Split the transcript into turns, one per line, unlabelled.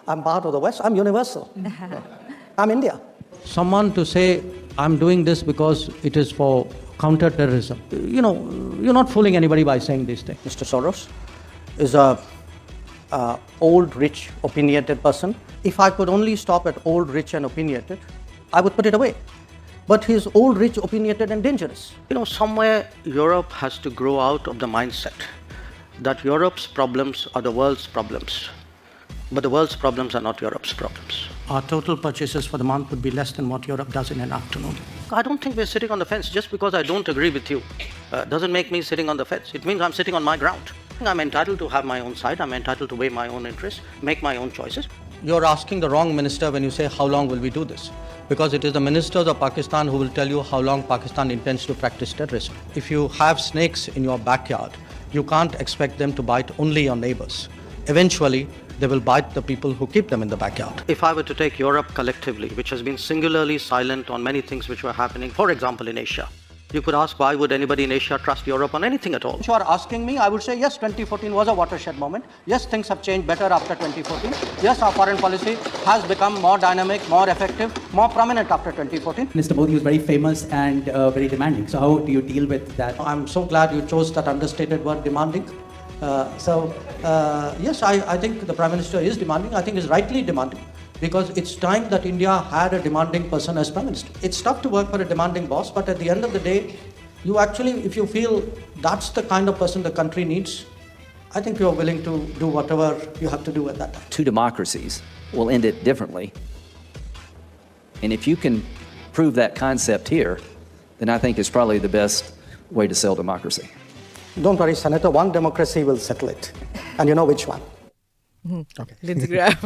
I'm part of the West. I'm universal. I'm India.
Someone to say, I'm doing this because it is for counter-terrorism. You know, you're not fooling anybody by saying these things.
Mr. Soros is a old, rich, opinionated person. If I could only stop at old, rich, and opinionated, I would put it away. But he's old, rich, opinionated, and dangerous. You know, somewhere Europe has to grow out of the mindset that Europe's problems are the world's problems. But the world's problems are not Europe's problems.
Our total purchases for the month would be less than what Europe does in an afternoon.
I don't think we're sitting on the fence. Just because I don't agree with you doesn't make me sitting on the fence. It means I'm sitting on my ground. I'm entitled to have my own side. I'm entitled to weigh my own interests, make my own choices. You're asking the wrong minister when you say, how long will we do this? Because it is the ministers of Pakistan who will tell you how long Pakistan intends to practice terrorism. If you have snakes in your backyard, you can't expect them to bite only your neighbors. Eventually, they will bite the people who keep them in the backyard. If I were to take Europe collectively, which has been singularly silent on many things which were happening, for example, in Asia, you could ask, why would anybody in Asia trust Europe on anything at all? If you are asking me, I would say, yes, 2014 was a watershed moment. Yes, things have changed better after 2014. Yes, our foreign policy has become more dynamic, more effective, more prominent after 2014.
Mr. Modi was very famous and very demanding. So how do you deal with that?
I'm so glad you chose that understated word, demanding. Yes, I think the Prime Minister is demanding. I think he's rightly demanding, because it's time that India had a demanding person as Prime Minister. It's tough to work for a demanding boss, but at the end of the day, you actually, if you feel that's the kind of person the country needs, I think you're willing to do whatever you have to do at that time.
Two democracies will end it differently. And if you can prove that concept here, then I think it's probably the best way to sell democracy.
Don't worry, Senator, one democracy will settle it. And you know which one.
Lindsey Graham.